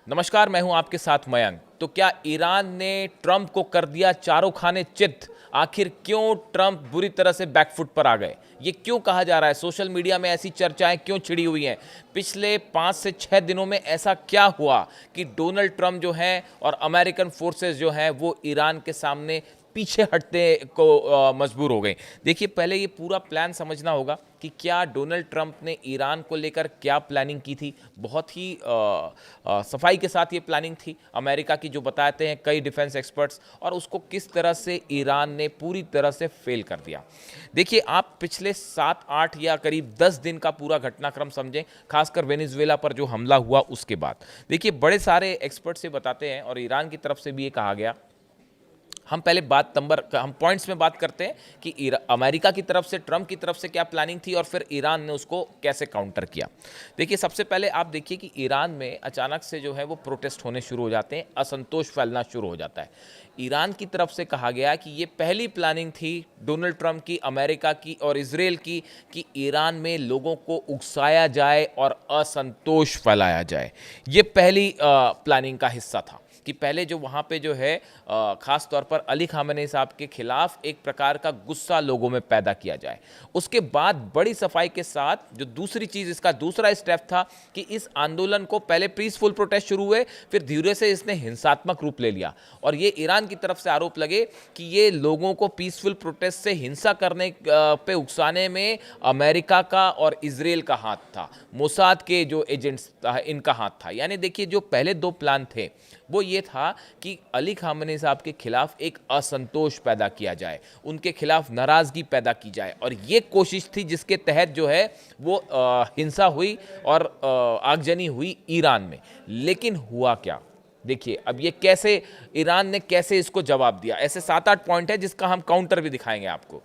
नमस्कार, मैं हूं आपके साथ मयंक। तो क्या ईरान ने ट्रंप को कर दिया चारों खाने चित? आखिर क्यों ट्रंप बुरी तरह से बैकफुट पर आ गए? ये क्यों कहा जा रहा है? सोशल मीडिया में ऐसी चर्चाएं क्यों छिड़ी हुई हैं? पिछले 5 से 6 दिनों में ऐसा क्या हुआ कि डोनाल्ड ट्रंप जो हैं और अमेरिकन फोर्सेस जो हैं वो ईरान के सामने पीछे हटने को मजबूर हो गए? देखिए, पहले ये पूरा प्लान समझना होगा कि क्या डोनाल्ड ट्रंप ने ईरान को लेकर क्या प्लानिंग की थी। बहुत ही सफाई के साथ ये प्लानिंग थी अमेरिका की, जो बताते हैं कई डिफेंस एक्सपर्ट्स, और उसको किस तरह से ईरान ने पूरी तरह से फेल कर दिया। देखिए, आप पिछले 7-8 या करीब 10 दिन का पूरा घटनाक्रम समझें, खासकर वेनेजुएला पर जो हमला हुआ उसके बाद। देखिए, बड़े सारे एक्सपर्ट्स ये बताते हैं और ईरान की तरफ से भी ये कहा गया। हम पहले हम पॉइंट्स में बात करते हैं कि अमेरिका की तरफ से, ट्रंप की तरफ से क्या प्लानिंग थी और फिर ईरान ने उसको कैसे काउंटर किया। देखिए, सबसे पहले आप देखिए कि ईरान में अचानक से जो है वो प्रोटेस्ट होने शुरू हो जाते हैं, असंतोष फैलना शुरू हो जाता है। ईरान की तरफ से कहा गया कि ये पहली प्लानिंग थी डोनाल्ड ट्रंप की, अमेरिका की और इजराइल की, कि ईरान में लोगों को उकसाया जाए और असंतोष फैलाया जाए। ये पहली प्लानिंग का हिस्सा था कि पहले जो वहाँ पे जो है ख़ास तौर पर अली खामेनी साहब के खिलाफ एक प्रकार का गुस्सा लोगों में पैदा किया जाए। उसके बाद बड़ी सफाई के साथ जो दूसरी चीज़, इसका दूसरा स्टेप था कि इस आंदोलन को, पहले पीसफुल प्रोटेस्ट शुरू हुए, फिर धीरे से इसने हिंसात्मक रूप ले लिया। और ये ईरान की तरफ से आरोप लगे कि ये लोगों को पीसफुल प्रोटेस्ट से हिंसा करने पे उकसाने में अमेरिका का और इजराइल का हाथ था, मोसाद के जो एजेंट्स इनका हाथ था। यानी देखिए, जो पहले दो प्लान थे वो ये था कि अली खामेनी साहब के खिलाफ एक असंतोष पैदा किया जाए, उनके खिलाफ नाराजगी पैदा की जाए, और ये कोशिश थी जिसके तहत जो है वो हिंसा हुई और आगजनी हुई ईरान में। लेकिन हुआ क्या? देखिए, अब ये कैसे, ईरान ने कैसे इसको जवाब दिया। ऐसे 7-8 पॉइंट है जिसका हम काउंटर भी दिखाएंगे आपको।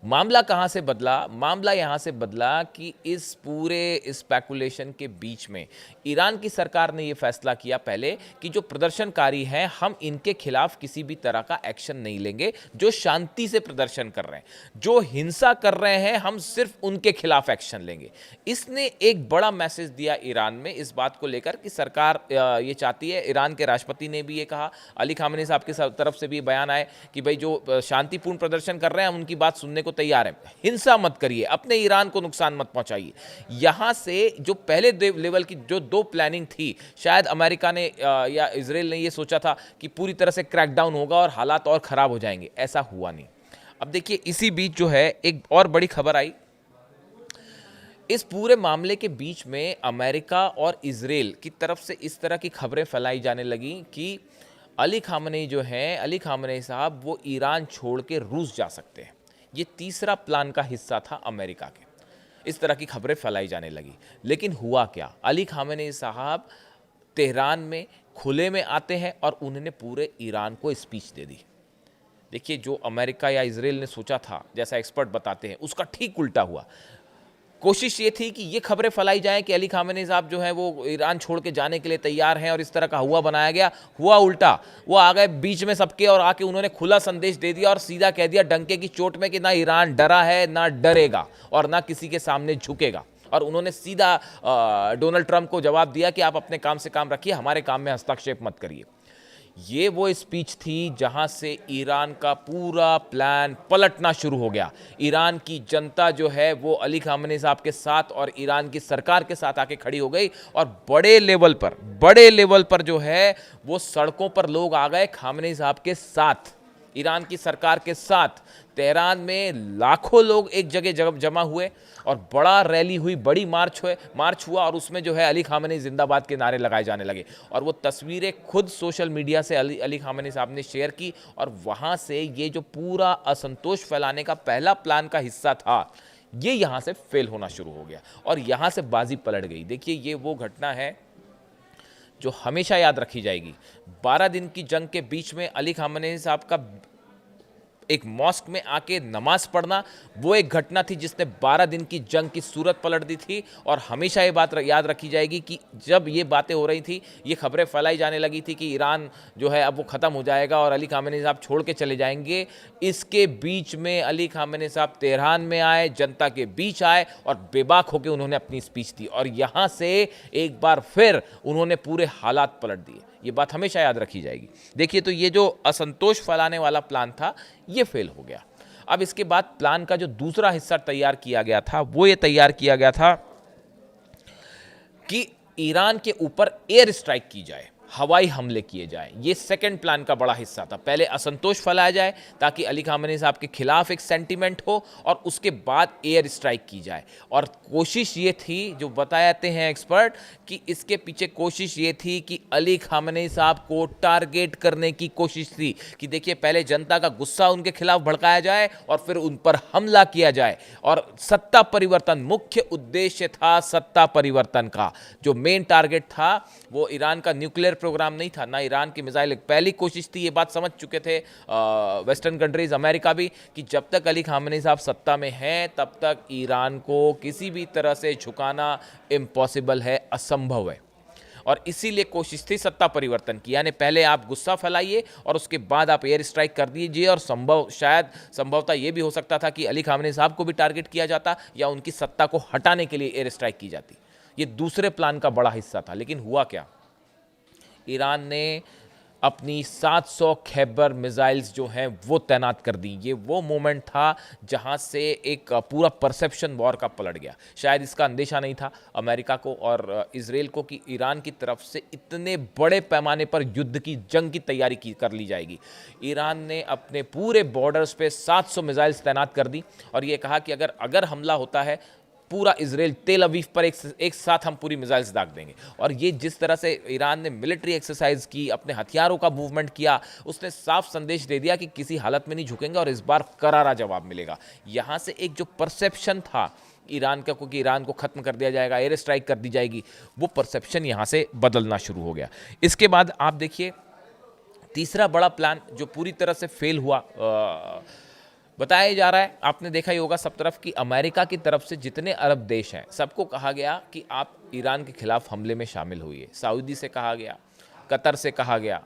मामला कहां से बदला? मामला यहां से बदला कि इस पूरे स्पेकुलेशन के बीच में ईरान की सरकार ने यह फैसला किया पहले कि जो प्रदर्शनकारी हैं, हम इनके खिलाफ किसी भी तरह का एक्शन नहीं लेंगे। जो शांति से प्रदर्शन कर रहे हैं, जो हिंसा कर रहे हैं, हम सिर्फ उनके खिलाफ एक्शन लेंगे। इसने एक बड़ा मैसेज दिया ईरान में इस बात को लेकर कि सरकार ये चाहती है। ईरान के राष्ट्रपति ने भी ये कहा, अली खामेनी साहब की तरफ से भी बयान आए कि भाई जो शांतिपूर्ण प्रदर्शन कर रहे हैं हम उनकी बात सुनने को तैयार है, हिंसा मत करिए, अपने ईरान को नुकसान मत पहुंचाइए। यहां से जो पहले लेवल की जो दो प्लानिंग थी, शायद अमेरिका ने या इजराइल ने ये सोचा था कि पूरी तरह से क्रैकडाउन होगा और हालात और खराब हो जाएंगे। ऐसा हुआ नहीं। अब देखिए, इसी बीच जो है एक और बड़ी खबर आई। इस पूरे मामले के बीच में अमेरिका और इजराइल की तरफ से इस तरह की खबरें फैलाई जाने लगी कि अली खामेनी जो हैं, अली खामेनी साहब, वो ईरान छोड़ के रूस जा सकते हैं। ये तीसरा प्लान का हिस्सा था अमेरिका के। इस तरह की खबरें फैलाई जाने लगी। लेकिन हुआ क्या? अली खामेनी साहब तेहरान में खुले में आते हैं और उन्होंने पूरे ईरान को स्पीच दे दी। देखिए, जो अमेरिका या इजराइल ने सोचा था, जैसा एक्सपर्ट बताते हैं, उसका ठीक उल्टा हुआ। कोशिश ये थी कि ये खबरें फैलाई जाएं कि अली खामेनी साहब जो हैं वो ईरान छोड़ के जाने के लिए तैयार हैं और इस तरह का हुआ बनाया गया। हुआ उल्टा। वो आ गए बीच में सबके और आके उन्होंने खुला संदेश दे दिया और सीधा कह दिया डंके की चोट में कि ना ईरान डरा है, ना डरेगा और ना किसी के सामने झुकेगा। और उन्होंने सीधा डोनाल्ड ट्रंप को जवाब दिया कि आप अपने काम से काम रखिए, हमारे काम में हस्तक्षेप मत करिए। ये वो स्पीच थी जहां से ईरान का पूरा प्लान पलटना शुरू हो गया। ईरान की जनता जो है वो अली खामेनी साहब के साथ और ईरान की सरकार के साथ आके खड़ी हो गई और बड़े लेवल पर जो है वो सड़कों पर लोग आ गए खामेनी साहब के साथ, ईरान की सरकार के साथ। तेहरान में लाखों लोग एक जगह जमा हुए और बड़ा रैली हुई, बड़ी मार्च हुआ और उसमें जो है अली खामेनी जिंदाबाद के नारे लगाए जाने लगे। और वो तस्वीरें खुद सोशल मीडिया से अली खामेनी साहब ने शेयर की और वहां से ये जो पूरा असंतोष फैलाने का पहला प्लान का हिस्सा था, ये यहां से फेल होना शुरू हो गया और यहां से बाजी पलट गई। देखिए, ये वो घटना है जो हमेशा याद रखी जाएगी। 12 दिन की जंग के बीच में अली खामेनी साहब का एक मॉस्क में आके नमाज पढ़ना, वो एक घटना थी जिसने 12 दिन की जंग की सूरत पलट दी थी। और हमेशा ये बात याद रखी जाएगी कि जब ये बातें हो रही थी, ये खबरें फैलाई जाने लगी थी कि ईरान जो है अब वो ख़त्म हो जाएगा और अली खामेनी साहब छोड़ के चले जाएंगे। इसके बीच में अली खामेनी साहब तेहरान में आए, जनता के बीच आए और बेबाक होकर उन्होंने अपनी स्पीच दी और यहाँ से एक बार फिर उन्होंने पूरे हालात पलट दिए। ये बात हमेशा याद रखी जाएगी। देखिए, तो ये जो असंतोष फैलाने वाला प्लान था, ये फेल हो गया। अब इसके बाद प्लान का जो दूसरा हिस्सा तैयार किया गया था, वो ये तैयार किया गया था कि ईरान के ऊपर एयर स्ट्राइक की जाए, हवाई हमले किए जाए। ये सेकंड प्लान का बड़ा हिस्सा था। पहले असंतोष फैलाया जाए ताकि अली खामेनी साहब के खिलाफ एक सेंटीमेंट हो और उसके बाद एयर स्ट्राइक की जाए। और कोशिश ये थी, जो बताते हैं एक्सपर्ट, कि इसके पीछे कोशिश ये थी कि अली खामेनी साहब को टारगेट करने की कोशिश थी कि देखिए, पहले जनता का गुस्सा उनके खिलाफ भड़काया जाए और फिर उन पर हमला किया जाए। और सत्ता परिवर्तन, मुख्य उद्देश्य था सत्ता परिवर्तन का। जो मेन टारगेट था वो ईरान का न्यूक्लियर प्रोग्राम नहीं था, ना ईरान की मिसाइल। पहली कोशिश थी, ये बात समझ चुके थे वेस्टर्न कंट्रीज, अमेरिका भी, कि जब तक अली खामेनी साहब सत्ता में हैं तब तक ईरान को किसी भी तरह से झुकाना इम्पॉसिबल है, असंभव है। और इसीलिए कोशिश थी सत्ता परिवर्तन की, यानी पहले आप गुस्सा फैलाइए और उसके बाद आप एयर स्ट्राइक कर दीजिए। और संभवतः ये भी हो सकता था कि अली खामेनी साहब को भी टारगेट किया जाता या उनकी सत्ता को हटाने के लिए एयर स्ट्राइक की जाती। ये दूसरे प्लान का बड़ा हिस्सा था। लेकिन हुआ क्या, ईरान ने अपनी 700 खैबर मिसाइल्स जो हैं वो तैनात कर दी। ये वो मोमेंट था जहां से एक पूरा परसेप्शन वॉर का पलट गया। शायद इसका अंदेशा नहीं था अमेरिका को और इजराइल को कि ईरान की तरफ से इतने बड़े पैमाने पर युद्ध की, जंग की तैयारी कर ली जाएगी। ईरान ने अपने पूरे बॉर्डर्स पे 700 मिसाइल्स तैनात कर दी और ये कहा कि अगर हमला होता है, पूरा इजराइल तेल अवीव पर एक साथ हम पूरी मिसाइल्स दाग देंगे। और ये जिस तरह से ईरान ने मिलिट्री एक्सरसाइज की, अपने हथियारों का मूवमेंट किया, उसने साफ संदेश दे दिया कि किसी हालत में नहीं झुकेंगे और इस बार करारा जवाब मिलेगा। यहाँ से एक जो परसेप्शन था ईरान का कि ईरान को खत्म कर दिया जाएगा, एयर स्ट्राइक कर दी जाएगी, वो परसेप्शन यहाँ से बदलना शुरू हो गया। इसके बाद आप देखिए, तीसरा बड़ा प्लान जो पूरी तरह से फेल हुआ बताया जा रहा है। आपने देखा ही होगा सब तरफ कि अमेरिका की तरफ से जितने अरब देश हैं, सबको कहा गया कि आप ईरान के खिलाफ हमले में शामिल होइए। सऊदी से कहा गया, कतर से कहा गया,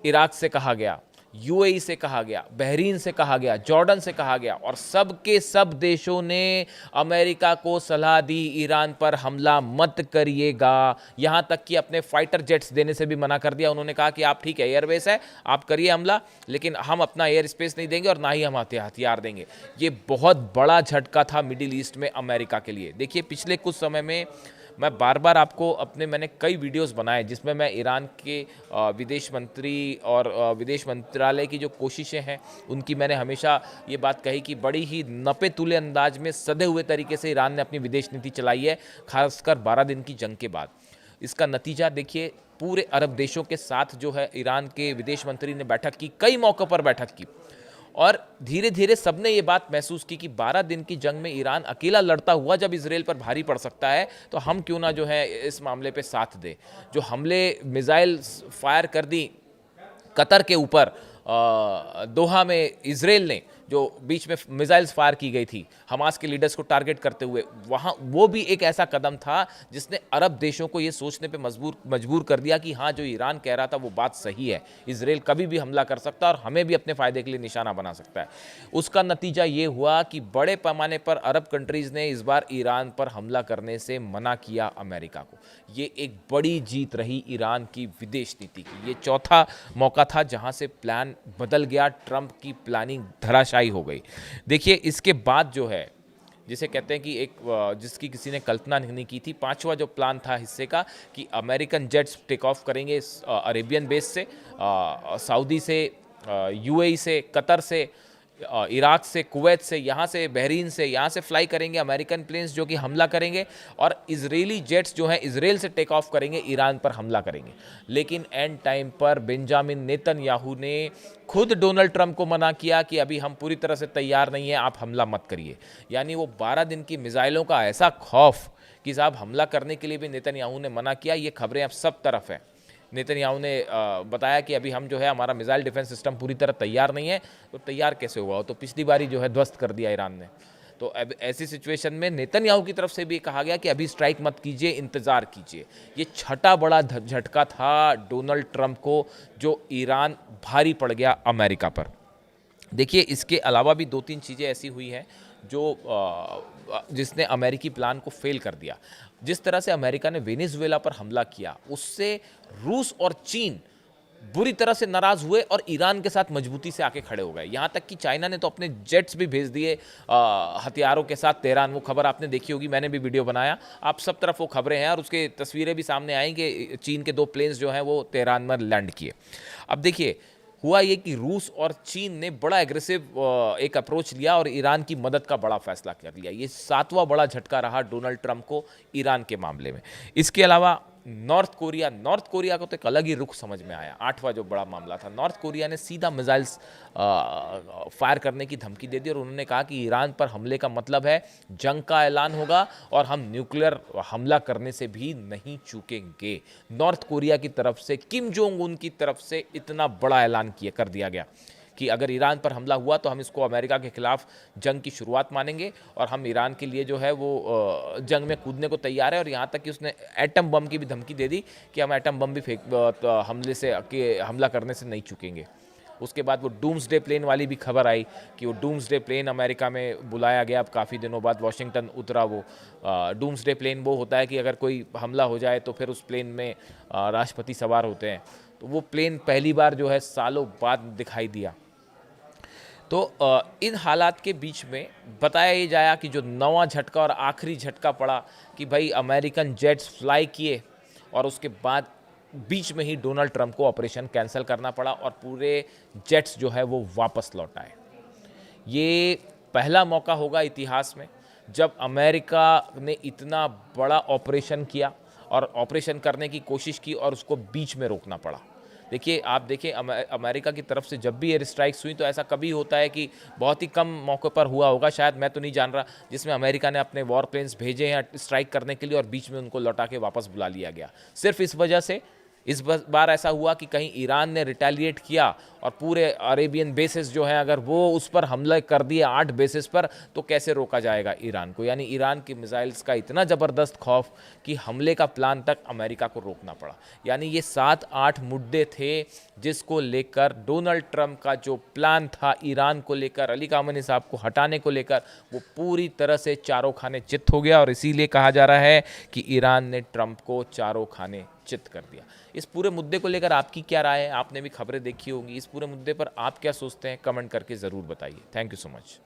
इराक से कहा गया, यूएई से कहा गया, बहरीन से कहा गया, जॉर्डन से कहा गया। और सब के सब देशों ने अमेरिका को सलाह दी, ईरान पर हमला मत करिएगा। यहाँ तक कि अपने फाइटर जेट्स देने से भी मना कर दिया। उन्होंने कहा कि आप ठीक है, एयरबेस है, आप करिए हमला, लेकिन हम अपना एयर स्पेस नहीं देंगे और ना ही हम हथियार देंगे। ये बहुत बड़ा झटका था मिडिल ईस्ट में अमेरिका के लिए। देखिए, पिछले कुछ समय में मैं बार बार आपको मैंने कई वीडियोस बनाए जिसमें मैं ईरान के विदेश मंत्री और विदेश मंत्रालय की जो कोशिशें हैं उनकी मैंने हमेशा ये बात कही कि बड़ी ही नपे तुले अंदाज में, सधे हुए तरीके से ईरान ने अपनी विदेश नीति चलाई है, खासकर 12 दिन की जंग के बाद। इसका नतीजा देखिए, पूरे अरब देशों के साथ जो है ईरान के विदेश मंत्री ने बैठक की, कई मौक़ों पर बैठक की और धीरे धीरे सबने ये बात महसूस की कि 12 दिन की जंग में ईरान अकेला लड़ता हुआ जब इजराइल पर भारी पड़ सकता है, तो हम क्यों ना जो है इस मामले पे साथ दे। जो हमले मिसाइल फायर कर दी कतर के ऊपर, दोहा में इजराइल ने जो बीच में मिसाइल्स फायर की गई थी हमास के लीडर्स को टारगेट करते हुए, वहाँ वो भी एक ऐसा कदम था जिसने अरब देशों को ये सोचने पे मजबूर कर दिया कि हाँ, जो ईरान कह रहा था वो बात सही है, इजराइल कभी भी हमला कर सकता है और हमें भी अपने फ़ायदे के लिए निशाना बना सकता है। उसका नतीजा ये हुआ कि बड़े पैमाने पर अरब कंट्रीज़ ने इस बार ईरान पर हमला करने से मना किया अमेरिका को। ये एक बड़ी जीत रही ईरान की विदेश नीति की। ये चौथा मौका था जहाँ से प्लान बदल गया, ट्रंप की प्लानिंग धराशायी हो गई। देखिए, इसके बाद जो है, जिसे कहते हैं कि एक जिसकी किसी ने कल्पना नहीं की थी, पांचवा जो प्लान था हिस्से का कि अमेरिकन जेट्स टेक ऑफ करेंगे अरेबियन बेस से, सऊदी से, यूएई से, कतर से, इराक से, कुवैत से, यहाँ से बहरीन से, यहाँ से फ्लाई करेंगे अमेरिकन प्लेन्स जो कि हमला करेंगे और इजरायली जेट्स जो हैं इजराइल से टेक ऑफ करेंगे, ईरान पर हमला करेंगे। लेकिन एंड टाइम पर बेंजामिन नेतन्याहू ने खुद डोनाल्ड ट्रंप को मना किया कि अभी हम पूरी तरह से तैयार नहीं हैं, आप हमला मत करिए। यानी वो 12 दिन की मिसाइलों का ऐसा खौफ कि साहब हमला करने के लिए भी नेतन्याहू ने मना किया। ये खबरें अब सब तरफ हैं। नेतन्याहू ने बताया कि अभी हम जो है हमारा मिसाइल डिफेंस सिस्टम पूरी तरह तैयार नहीं है। तो तैयार कैसे हुआ हो, तो पिछली बारी जो है ध्वस्त कर दिया ईरान ने। तो अब ऐसी सिचुएशन में नेतन्याहू की तरफ से भी कहा गया कि अभी स्ट्राइक मत कीजिए, इंतज़ार कीजिए। ये छठा बड़ा झटका था डोनाल्ड ट्रंप को, जो ईरान भारी पड़ गया अमेरिका पर। देखिए, इसके अलावा भी 2-3 चीज़ें ऐसी हुई हैं जो जिसने अमेरिकी प्लान को फेल कर दिया। जिस तरह से अमेरिका ने वेनेजुएला पर हमला किया, उससे रूस और चीन बुरी तरह से नाराज हुए और ईरान के साथ मजबूती से आके खड़े हो गए। यहाँ तक कि चाइना ने तो अपने जेट्स भी भेज दिए हथियारों के साथ तेहरान। वो खबर आपने देखी होगी, मैंने भी वीडियो बनाया, आप सब तरफ वो खबरें हैं और उसके तस्वीरें भी सामने आई कि चीन के 2 प्लेन्स जो हैं वो तेहरान में लैंड किए। अब देखिए, हुआ ये कि रूस और चीन ने बड़ा एग्रेसिव एक अप्रोच लिया और ईरान की मदद का बड़ा फैसला कर लिया। ये 7वां बड़ा झटका रहा डोनाल्ड ट्रंप को ईरान के मामले में। इसके अलावा नॉर्थ कोरिया को तो एक अलग ही रुख समझ में आया। 8वां जो बड़ा मामला था, नॉर्थ कोरिया ने सीधा मिसाइल्स फायर करने की धमकी दे दी और उन्होंने कहा कि ईरान पर हमले का मतलब है जंग का ऐलान होगा और हम न्यूक्लियर हमला करने से भी नहीं चूकेंगे। नॉर्थ कोरिया की तरफ से, किम जोंग उन की तरफ से इतना बड़ा ऐलान कर दिया गया कि अगर ईरान पर हमला हुआ तो हम इसको अमेरिका के खिलाफ जंग की शुरुआत मानेंगे और हम ईरान के लिए जो है वो जंग में कूदने को तैयार है। और यहाँ तक कि उसने एटम बम की भी धमकी दे दी कि हम एटम बम भी हमला करने से नहीं चूकेंगे। उसके बाद वो डूम्सडे प्लेन वाली भी खबर आई कि वो डूम्सडे प्लेन अमेरिका में बुलाया गया। अब काफ़ी दिनों बाद वाशिंगटन उतरा वो डूम्सडे प्लेन। वो होता है कि अगर कोई हमला हो जाए तो फिर उस प्लेन में राष्ट्रपति सवार होते हैं। तो वो प्लेन पहली बार जो है सालों बाद दिखाई दिया। तो इन हालात के बीच में बताया ये जाया कि जो 9वां झटका और आखिरी झटका पड़ा कि भाई अमेरिकन जेट्स फ्लाई किए और उसके बाद बीच में ही डोनाल्ड ट्रंप को ऑपरेशन कैंसिल करना पड़ा और पूरे जेट्स जो है वो वापस लौट आए। ये पहला मौका होगा इतिहास में जब अमेरिका ने इतना बड़ा ऑपरेशन किया और ऑपरेशन करने की कोशिश की और उसको बीच में रोकना पड़ा। देखिए, आप देखें अमेरिका की तरफ से जब भी एयर स्ट्राइक्स हुई तो ऐसा कभी होता है कि बहुत ही कम मौके पर हुआ होगा, शायद, मैं तो नहीं जान रहा, जिसमें अमेरिका ने अपने वॉर प्लेन्स भेजे हैं स्ट्राइक करने के लिए और बीच में उनको लौटा के वापस बुला लिया गया। सिर्फ इस वजह से इस बार ऐसा हुआ कि कहीं ईरान ने रिटेलिएट किया और पूरे अरेबियन बेसिस जो हैं अगर वो उस पर हमला कर दिए 8 बेसिस पर, तो कैसे रोका जाएगा ईरान को। यानी ईरान की मिसाइल्स का इतना ज़बरदस्त खौफ कि हमले का प्लान तक अमेरिका को रोकना पड़ा। यानी ये 7-8 मुद्दे थे जिसको लेकर डोनाल्ड ट्रंप का जो प्लान था ईरान को लेकर, अली खामेनी साहब को हटाने को लेकर, वो पूरी तरह से चारों खाने चित हो गया। और इसीलिए कहा जा रहा है कि ईरान ने ट्रंप को चारों खाने चित कर दिया। इस पूरे मुद्दे को लेकर आपकी क्या राय है? आपने भी खबरें देखी होंगी। इस पूरे मुद्दे पर आप क्या सोचते हैं? कमेंट करके ज़रूर बताइए। Thank you so much.